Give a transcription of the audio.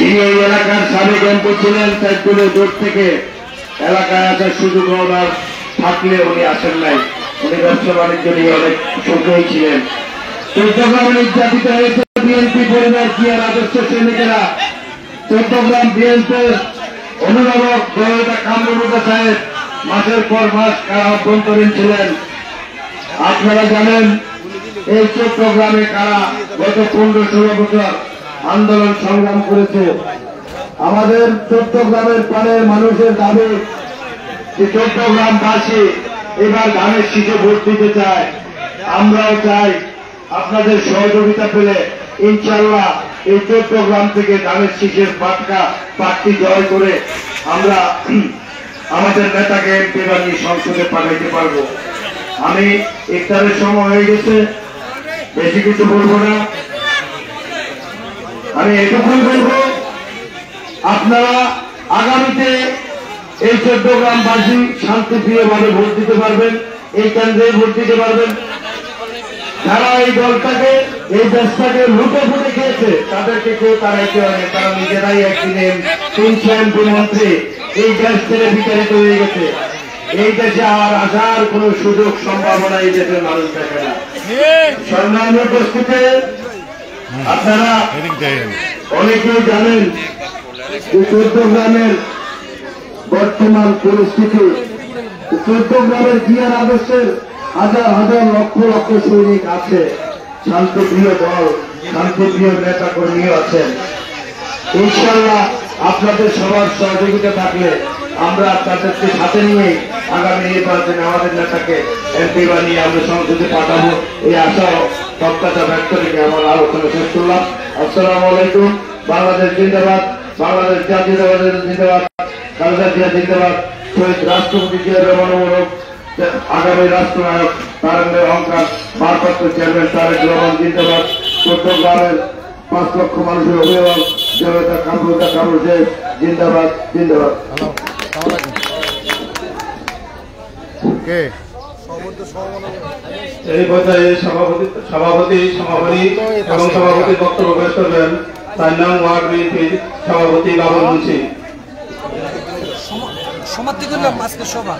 যিনি এই এলাকার সাবেক এমপি ছিলেন, সাইকুলের দূর থেকে এলাকায় আসার সুযোগ ওনার থাকলে উনি আসেন নাই। উনি ব্যবসা বাণিজ্য নিয়ে অনেক সুখী ছিলেন। চট্টগ্রামে নির্যাতিত হয়েছে বিএনপি পরিবার কি আর আদর্শ সৈনিকেরা। চট্টগ্রাম বিএনপির অভিভাবক জয়তা কামরুল সাহেব মাসের পর মাস কারা অভ্যন্তরীণ ছিলেন। আপনারা জানেন এই চট্টগ্রামে কারা গত 15-16 বছর আন্দোলন সংগ্রাম করেছে। আমাদের চট্টগ্রামের প্রাণের মানুষের দাবি যে চট্টগ্রামবাসী এবার ধানের শীষে ভোট দিতে চায়। আমরাও চাই আপনাদের সহযোগিতা পেলে ইনশাল্লাহ এই চট্টগ্রাম থেকে ধানের শীষের প্রার্থী জয় করে আমরা আমাদের নেতাকে এমপি বানিয়ে সংসদে পাঠাইতে পারবো। আমি ইফতারের সময় হয়ে গেছে, বেশি কিছু বলবো না। আমি এটুকুই বলবো, আপনারা আগামীতে এই চট্টগ্রামবাসী শান্তিপ্রিয়ভাবে ভোট দিতে পারবেন, এই কেন্দ্রে ভোট দিতে পারবেন। যারা এই দলটাকে এই দেশটাকে লুটে ফুটে খেয়েছে তাদেরকে কেউ তাড়াইতে হয়নি। তারা নিজেরাই একদিনে 300 এমপি মন্ত্রী এই দেশ থেকে বিতাড়িত হয়ে গেছে। এই দেশে আর আসার কোন সুযোগ সম্ভাবনা এই দেশের মানুষ দেখে না। সম্মানীয় উপস্থিতি, আপনারা অনেকেই জানেন যে চট্টগ্রামের বর্তমান পরিস্থিতি। চট্টগ্রামের জিয়ার আদর্শের হাজার হাজার লক্ষ লক্ষ সৈনিক আছে, শান্তিপ্রিয় দল, শান্তিপ্রিয় নেতা কর্মীও আছেন। ইনশাল্লাহ আপনাদের সবার সহযোগিতা থাকলে আমরা তাদেরকে সাথে নিয়ে আগামী নির্বাচনে আমাদের নেতাকে এমপি বানিয়ে আমরা সংসদে পাঠাবো এই আশা প্রত্যাশা ব্যক্ত রেখে আমার আলোচনা শেষ করলাম। আসসালামু আলাইকুম। বাংলাদেশ জিন্দাবাদ, বাংলাদেশ জাতীয়তাবাদের জিন্দাবাদ, খালেদা জিয়া জিন্দাবাদ, শহীদ রাষ্ট্রপতি জিয়া রহমান মোবারক, আগামী রাষ্ট্রনায়ক তারেক অহংকার, ভারপ্রাপ্ত চেয়ারম্যান তারেক রহমান জিন্দাবাদ, চট্টগ্রামের 5 লক্ষ মানুষের অভিভাবক জয়তা কামরুল সাহেব জিন্দাবাদ জিন্দাবাদ। এই পর্যায়ে সভাপতি এবং সভাপতির বক্তব্য পেশ করবেন 4 নং ওয়ার্ড বিএনপির সভাপতি বাবুল মুন্সি। সমাপ্তি করলাম আজকে সভা।